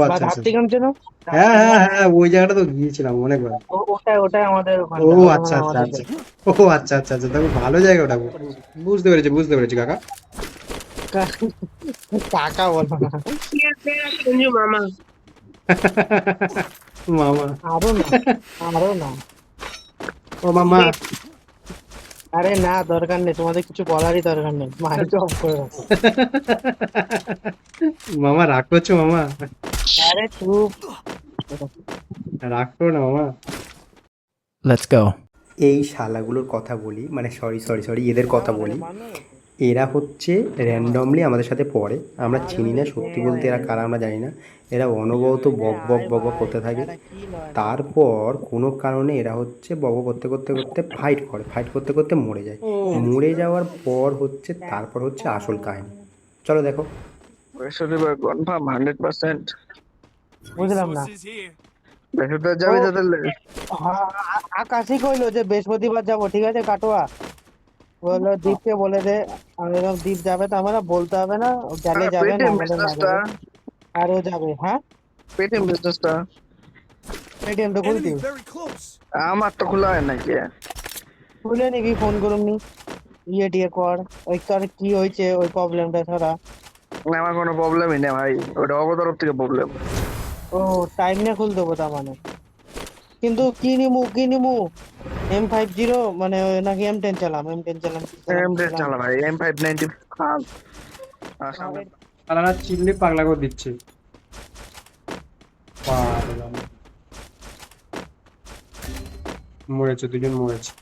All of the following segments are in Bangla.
বা আচ্ছা আচ্ছা আচ্ছা। ধাপটিগ্রাম চেনো? হ্যাঁ হ্যাঁ ধাপটিগ্রাম হ্যাঁ, ওই জায়গাটা তো গিয়েছিলাম অনেকবার। ওটাই ওটাই আমাদের ও ওখানটা, ওটা আচ্ছা মানে আচ্ছা আমাদের আচ্ছা। ব্যাচ। ও আচ্ছা আচ্ছা আচ্ছা, তবে ভালো জায়গা ওটা। বুঝতে পেরেছি বুঝতে পেরেছি কাকা। কাকা বলো না। সঞ্জু মামা। মামা। আরো না, আরো না। ও মামা। আরে না, দরকার নেই, তোমাদের কিছু বলারই দরকার নেই, মাইক অফ করে রাখো। মামা রাগ করছো মামা? আরে চুপ। রাগ করো না মামা। Let's go. এই শালাগুলোর কথা বলি, মানে সরি সরি সরি, এদের কথা বলি। মানো এরা হচ্ছে র্যান্ডমলি আমাদের সাথে পড়ে, আমরা চিনি না, সত্যি বলতে এরা কারা আমরা জানি না। এরা অনবরত বক বক বক বক করতে থাকে। তারপর কোনো কারণে এরা হচ্ছে বক বক করতে করতে করতে ফাইট করে, ফাইট করতে করতে মরে যায়। মরে যাওয়ার পর হচ্ছে তারপর হচ্ছে আসল কাহিনী। চলো দেখো। বৃহস্পতিবার কনফার্ম 100%। বুঝলাম না। বৃহস্পতিবার যাবি তো তাহলে? আকাশই কইলো যে বৃহস্পতিবার যাবো, ঠিক আছে কাটোয়া বললো দীপকে বলে দে। আমি বললাম দীপ যাবে তো আমরা বলতে হবে না, ও গেলে যাবে না পেটিএম গেলে না বিজনেসটা, যাবে। আর ও যাবে। হ্যাঁ, পেটিএম বিজনেসটা পেটিএম তো খুলতি, আমার তো খোলা হয় নাকি? খুলে নিবি, ফোন করুন নি, ইয়ে টিয়ে কর। ওই তোর কি হয়েছে ওই প্রবলেমটা ছাড়া। আমার কোনো প্রবলেমই নেই ভাই, ওটা অবতরফ থেকে প্রবলেম। ও টাইম নিয়ে খুলতে দেবো তার মানে। কিন্তু কি নিমু M50 মানে ওই নাকি M10 চালাম, M10 চালাম, কি চালাম, কি M10 চালাম। চালা ভাই, M590 সামনে। তারা চিল্লে পাগলা করে দিচ্ছে। পাগলা। মরেছে, দুজন মরেছে।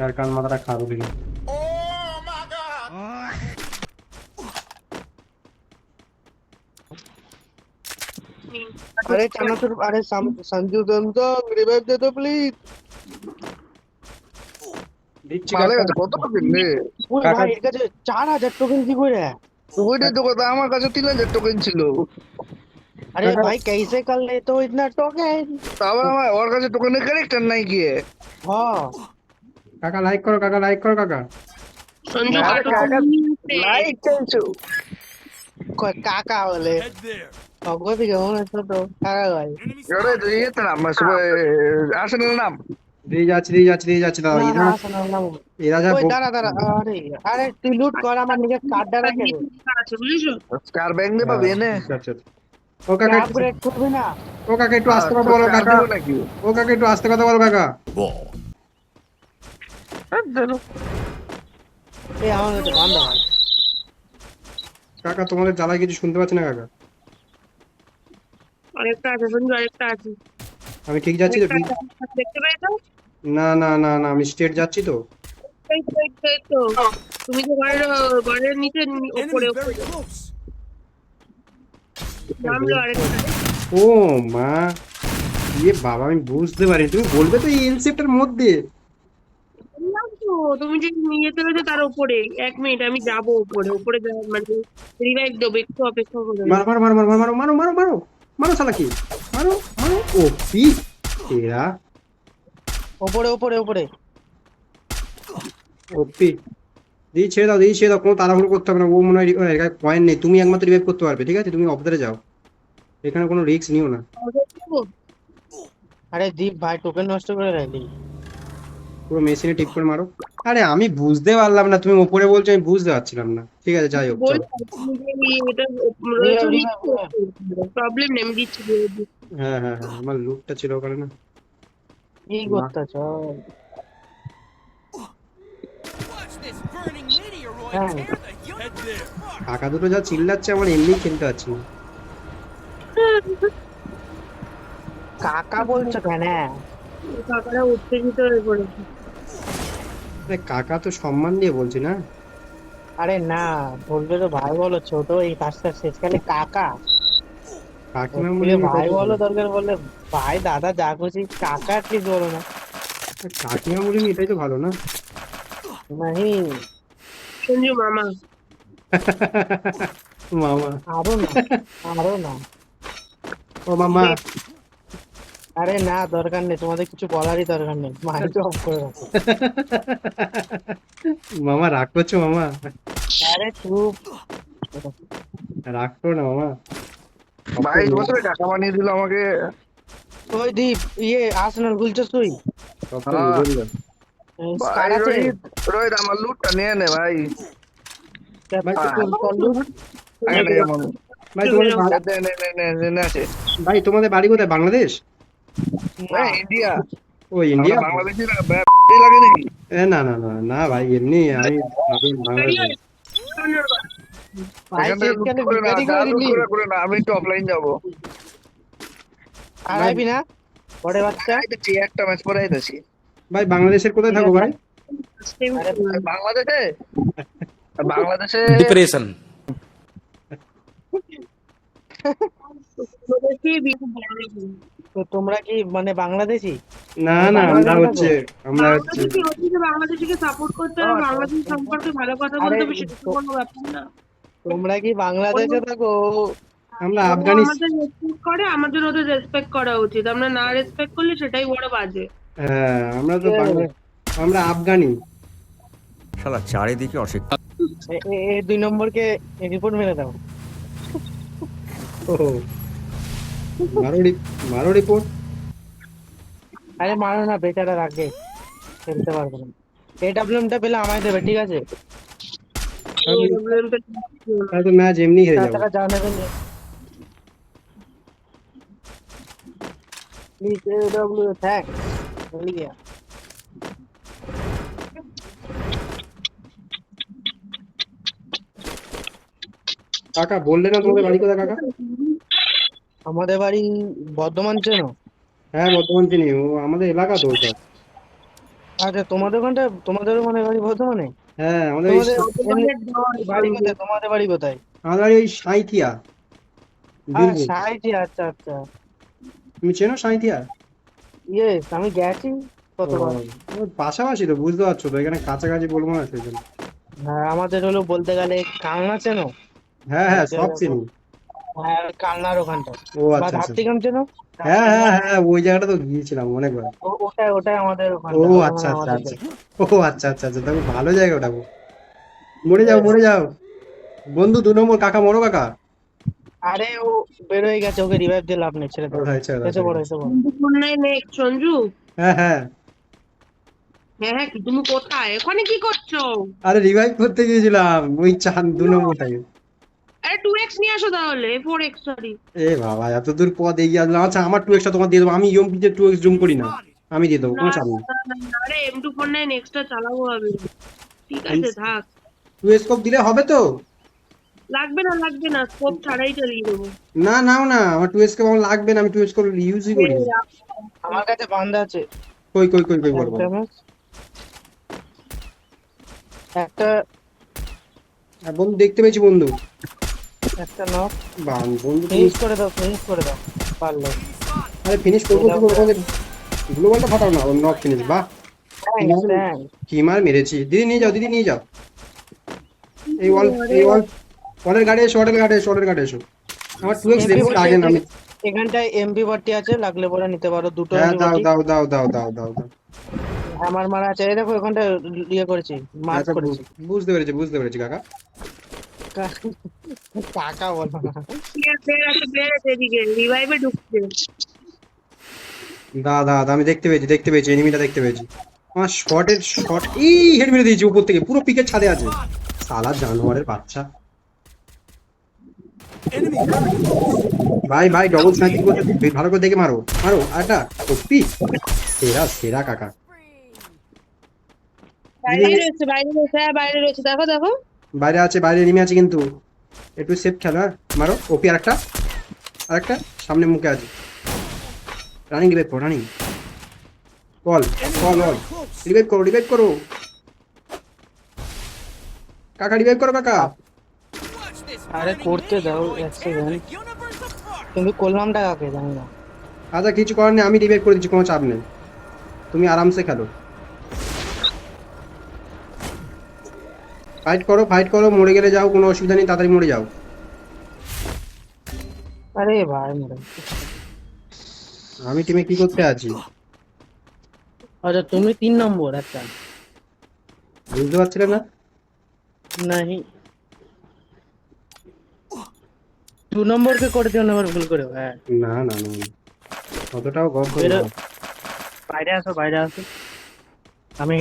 আর কান মাথাটা খারাপ দিল। আরে চানাচুর, আরে সঞ্জু দমদম রিভাইভ দে তো প্লিজ। দিচ্ছি ভালো কাকা। গেছে, কত কিনলে? ওরে কাকা ভাই এর কাছে 4000 টোকেন কি করে। ওইটাই তো কথা, আমার কাছে 3000 টোকেন ছিল। अरे কাকা भाई कैसे कर ले तो इतना टोकन। তারপর আমার ওর কাছে টোকেনের ক্যারেক্টার নাই গিয়ে। हाँ কাকা লাইক করো, কাকা লাইক করো কাকা। সঞ্জু আরে কাটো কাকা তুমি। লাইক চাইছো? कोई काका बोले भगवती কেমন আছো তো কাকা ভাই। আরে তুই ইয়েতে নাম, আর্সেনাল নাম। দিয়ে যাচ্ছি দিয়ে যাচ্ছি দিয়ে যাচ্ছি দাদা। না না এরা আসলে না। এরা যা ওই দাঁড়া দাঁড়া, আরে আরে তুই লুট কর, আমার নিজের কার্ডটা রেখে দে। আছে বুঝেছো? কার ব্যাংক দিয়ে পাবি এনে? আচ্ছা আচ্ছা আচ্ছা। ও কাকা আপগ্রেড করবি না। ও কাকা একটু আস্তে কথা বলো কার কাকা। দিব নাকি? ও কাকা একটু আস্তে কথা বলো কাকা। এই আমার কাছে বন্ধ ভাই। কাকা তোমাদের জ্বালায় কিছু শুনতে পাচ্ছি না কাকা। আরেকটা আছে সঞ্জু, আরেকটা আছে। আমি ঠিক যাচ্ছি তো? আরেকটা আছে, দেখতে পেয়েছো? না না না না, আমি স্ট্রেট যাচ্ছি তো। এই তো, এই তো, এই তো। তুমি তো ঘরের নিচে ওপরে ওপরে নামলো আরেকটা। ও মা, ইয়ে বাবা, আমি বুঝতে পারি, তুমি বলবে তো এই ইনসেপ্টের মধ্যে। বললাম তো, তুমি যে নিয়ে চলেছো তার উপরে। 1 মিনিট, আমি যাবো উপরে উপরে মানে রিভাইভ দেবো, একটু অপেক্ষা করো। মারো মারো মারো মারো মারো মারো মারো মারো মারো শালা কি। মারো মারো। ও পি এরা। উপরে উপরে উপরে। ও পি। দিয়ে ছেড়ে দাও, দিয়ে ছেড়ে দাও, কোনো তাড়াহুড়ো করতে হবে না। ও মনে হয় পয়েন্ট নেই, তুমি একমাত্র রিভাইভ করতে পারবে, ঠিক আছে? তুমি অবদারে যাও, এখানে কোনো রিস্ক নিও না। আরে দীপ ভাই টোকেন নষ্ট করে রাখলি। পুরো মেশিনে টিপ করে মারো। আরে আমি বুঝতে পারলাম না, তুমি ওপরে বলছো, আমি বুঝতে পারছিলাম না। ঠিক আছে যাই হোক চলো। বললাম তুমি যে এটা রিভাইভ রয়েছো, রিভাইভ রিভাইভ। প্রবলেম নেই, আমি দিচ্ছি। হ্যাঁ হ্যাঁ হ্যাঁ, আমার লুকটা ছিল ওখানে না। কি মা, করতেছ? হ্যাঁ কাকা দুটো যা চিল্লাচ্ছে, আমার এমনি খেলতে পারছি না। কাকা বলছো কেন? কাকারা উত্তেজিত হয়ে পড়েছে। আরে কাকা তো সম্মান দিয়ে বলছি না। আরে না, বলবে তো ভাই বলো, ছোট এই কাজটা শেষকালে কাকা। কাকিমা বলে বলে এটাই ভাই তো বলো, ভালো। দরকার বললে ভাই দাদা যা খুশি, কাকা প্লিজ বলো না। কাকিমা বলে এটাই তো ভালো না। নাহি। সঞ্জু মামা। মামা। আরো না, আরো না। ও মামা। আরে না, দরকার নেই, তোমাদের কিছু বলারই দরকার নেই, মাইক অফ করে রাখো। মামা রাগ করছো মামা? আরে চুপ। রাগ করো না মামা। 22 বছরে টাকা বানিয়ে দিল আমাকে। ওই দীপ আর্সেনাল গুলছস তুই? সব তো হ্যাঁ। নিজেরই ব্যাপার। স্কার ভাই আছে? রোহিত, রোহিত আমার লুটটা নিয়ে নে ভাই। ক্যাপ্টেন হ্যাঁ। তোর loot? আগে না যেমন ভাই তোমাদের নে নে নে নে নে নে আছে। ভাই তোমাদের বাড়ি কোথায়, বাংলাদেশ? না, ইন্ডিয়া। ও আমরা ইন্ডিয়া। বাংলাদেশি না লাগে নাকি? এ না না না না ভাই, এমনি আমি ভাবি বাংলাদেশ। ভাই এখান থেকে লুট শেষকালে করে না, বিকারি যা করে লুট দিলি। করে না, আমি একটু অফলাইন যাবো। আর ভাই আইবি না বড়ে বাচ্চা? আইতেছি, একটা ম্যাচ পরে আইতেছি। ভাই বাংলাদেশের কোথায় ঠিক থাকো আছে। ভাই? আরে আর বাংলাদেশে, বাংলাদেশে Depression. তো তোমরা কি মানে বাংলাদেশি? না মানে না, আমরা বাংলাদেশে হচ্ছে থাকো? আমরা হচ্ছে বাংলাদেশিকে সাপোর্ট করতে হবে, বাংলাদেশ সম্পর্কে ভালো কথা আরে বলতে হবে, সেটা তো তো- কোনো ব্যাপার না। তোমরা কি বাংলাদেশে থাকো? আমরা ওরা আফগানিস্তান। আমাদের রেসপেক্ট করে, আমাদের ওদের রেসপেক্ট করা উচিত। আমরা না রেসপেক্ট করলে সেটাই বড় বাজে। হ্যাঁ আমরা তো বাংলা, আমরা আফগানি। শালা চারিদিকে অশিক্ষা। এই 2 নম্বরকে রিপোর্ট মেরে দাও। ও মারো রিপোর্ট। আরে মারো না, বেচারা রাখবে, খেলতে পারবে না। এডব্লিউএমটা পেলে আমায় দেবে, ঠিক আছে? তাহলে তো ম্যাচ এমনি হেরে যাবো। তাছাড়া যা নেবেন প্লিজ। এডব্লিউ থ্যাঙ্ক ভুলে গিয়া। কাকা বললে না তোমাদের বাড়ি কোথায় কাকা? আমাদের বাড়ি বর্ধমান, চেনো? হ্যাঁ বর্ধমান চিনি, ও আমাদের এলাকা তো ওটা। আচ্ছা, তোমাদের ওখানটা, তোমাদেরও মানে বাড়ি বর্ধমানে? হ্যাঁ আমাদের তোমাদের বাড়ি কোথায়? তোমাদের বাড়ি কোথায়? আমাদের বাড়ি ওই সাঁইথিয়া, বীরভূম। সাইজি, আচ্ছা আচ্ছা। তুমি চেনো সাঁইথিয়া? ইয়েস, আমি গেছি কতবার। ও, পাশাপাশি তো, বুঝতে পারছো তো, এখানে কাছাকাছি বলবো না সেই জন্য। হ্যাঁ, আমাদের হলো বলতে গেলে কালনা, চেনো? হ্যাঁ হ্যাঁ সব চিনি। হ্যাঁ, কালনার ওখানটা। ও বা আচ্ছা আচ্ছা। ধাত্রীগ্রাম, চেনো? হ্যাঁ হ্যাঁ হ্যাঁ ওই জায়গাটা তো গিয়েছিলাম অনেকবার। ওটাই আমাদের ও ওখানটা, ওটা আচ্ছা মানে আচ্ছা আমাদের আচ্ছা। জায়গা। ও আচ্ছা আচ্ছা আচ্ছা, তবে ভালো জায়গা ওটা গো। মরে যাও মরে যাও বন্ধু, 2 নম্বর কাকা, মরো কাকা। আরে ও বেরোয় গেছে, ওকে রিভাইভ দিয়ে লাভ নেই, ছেড়ে ও দাও। আচ্ছা এসে আচ্ছা। পড়ো, এসে পড়ো। নেক্সট সঞ্জু। হ্যাঁ হ্যাঁ। হ্যাঁ হ্যাঁ, কি তুমি কোথায়? ওখানে কি করছো? আরে রিভাইভ করতে গিয়েছিলাম ওই 2 নম্বরটাকে। আরে 2x নিয়ে আসো তাহলে, 4x সরি। এ বাবা, এত দূর পথ এগিয়ে আসলাম। আচ্ছা আমার 2x তোমার দিয়ে দেবো, আমি ইয়মপিতে 2x জুম করি না, আমি দিয়ে দেবো, না কোনো চাপ নেই। আরে M249 এক্সট্রা চালাবো আমি। ঠিক আছে থাক। 2x স্কোপ দিলে হবে তো? লাগবে না, স্কোপ ছাড়াই চালিয়ে দেবো। না নাও না, আমার 2x স্কোপ আমার লাগবে না, আমি 2x স্কোপ ইউজই করি না। আমার কাছে বান্দা আছে। কই কই কই কই বলবো। একটা বন্ধু দেখতে পেয়েছি বন্ধু। একটা নক। বন্ধু ফিনিশ করে দাও, ফিনিশ করে দাও পারলে। আরে ফিনিশ করবো তো ওখানে, গ্লোবালটা ফাটাও না, ওর নক ফিনিশ। বাহ কি মার মেরেছি। দিদি নিয়ে যাও, দিদি নিয়ে যাও। এই ওয়ালের গাড়ি এসো, ওয়ালের গাড়ি এসো। আমার 2x রেমোট আগে না, আমি এখানটায় এমপি বাটি আছে, লাগলে পরে নিতে পারো, দুটো হ্যাঁ এমপি দাও বাটি। দাও দাও দাও দাও দাও দাও। আমার মারা আছে, এই দেখো এখানটা ইয়ে করেছি, মার্ক আচ্ছা করেছি। বুঝতে পেরেছি কাকা। কাকা বলো না। বেড়েছে এদিকে, রিভাইভে ঢুকছে। দাদা আমি দেখতে পেয়েছি এনিমিটা দেখতে পেয়েছি। আমার শট হেড মেরে দিয়েছি উপর থেকে, পুরো পিকের ছাদে আছে। সালা জানোয়ারের বাচ্চা। ভাই ডবল স্নাইপিং করতে ভালো করে দেখে মারো আরেকটা টপি। সেরা কাকা। বাইরে রয়েছে, দেখো। বাইরে এনিমি আছে কিন্তু, একটু সেফ খেলো। হ্যাঁ মারো ওপি, আরেকটা সামনে মুখে আছে। রানিং রিভাইভ করো, রানিং কল রিভাইভ করো কাকা, রিভাইভ করো কাকা। আরে করতে দাও এক সেকেন্ড, কিন্তু কলমামটা কাকে জানি না। আচ্ছা কিছু করার নেই, আমি রিভাইভ করে দিচ্ছি, কোনো চাপ নেই, তুমি আরামসে খেলো। ফাইট করো, মরে গেলে যাও, কোনো অসুবিধা নেই, তাড়াতাড়ি মরে যাও। আরে ভাই মেরে। আমি টিমে কি করতে আছি আচ্ছা তুমি 3 নম্বর একটা। বুঝতে পারছিলে না? नहीं দু নম্বরকে করে 2 নম্বর ভুল করে, হ্যাঁ। না না না না। অতটাও গর্ব না। বেরো, বাইরে আসো, বাইরে আসো। আমি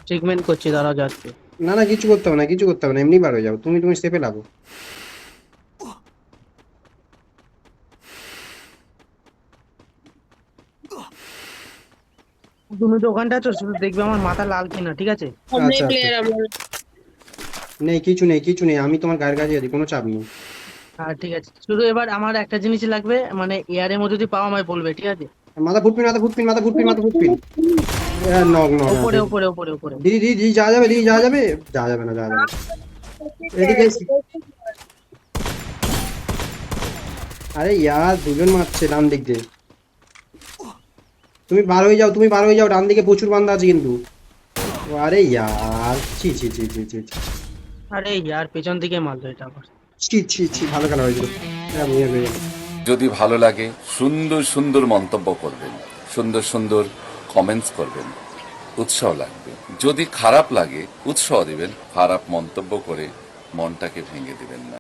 ট্রিটমেন্ট করছি, দাঁড়াও যাচ্ছি। না না, কিছু করতে হবে না, কিছু করতে হবে না, এমনি বার হয়ে যাও, তুমি তুমি স্টেপে লাগো। তুমি তো ওখানটা আছো, শুধু দেখবে আমার মাথা লাল কিনা, ঠিক আছে? সামনে আচ্ছা আচ্ছা, প্লেয়ার আমার। নেই কিছু নেই, কিছু নেই, আমি তোমার গায়ের কাছে আছি, কোনো চাপ নেই। হ্যাঁ ঠিক আছে, শুধু এবার আমার একটা জিনিস লাগবে, মানে এয়ারের মধ্যে যদি পাও আমায় বলবে, ঠিক আছে? মাথা ফুটপিন, মাথা ফুটপিন, মাথা ফুটপিন, মাথা ফুটপিন। Knock knock. উপরে উপরে উপরে উপরে। দিদি দিদি দিদি, যাওয়া যাবে, দিদি যাওয়া যাবে, যাওয়া যাবে না, যাওয়া যাবে না। এদিকে আরে ইয়ার, দুজন মারছে ডান দিক দিয়ে। তুমি বার হয়ে যাও, তুমি বার হয়ে যাও, ডান দিকে প্রচুর বান্দা আছে কিন্তু। আরে ইয়ার, ছি ছি ছি ছি ছি ছি। আরে ইয়ার, পেছন দিকে মারলো এটা আবার। ছি ছি ছি, ভালো খেলা হয়েছিল। এরা মেয়ে হয়ে গেল। যদি ভালো লাগে সুন্দর সুন্দর মন্তব্য করবেন, সুন্দর সুন্দর কমেন্টস করবেন, উৎসাহ লাগবে। যদি খারাপ লাগে উৎসাহ দিবেন, খারাপ মন্তব্য করে মনটাকে ভেঙে দিবেন না।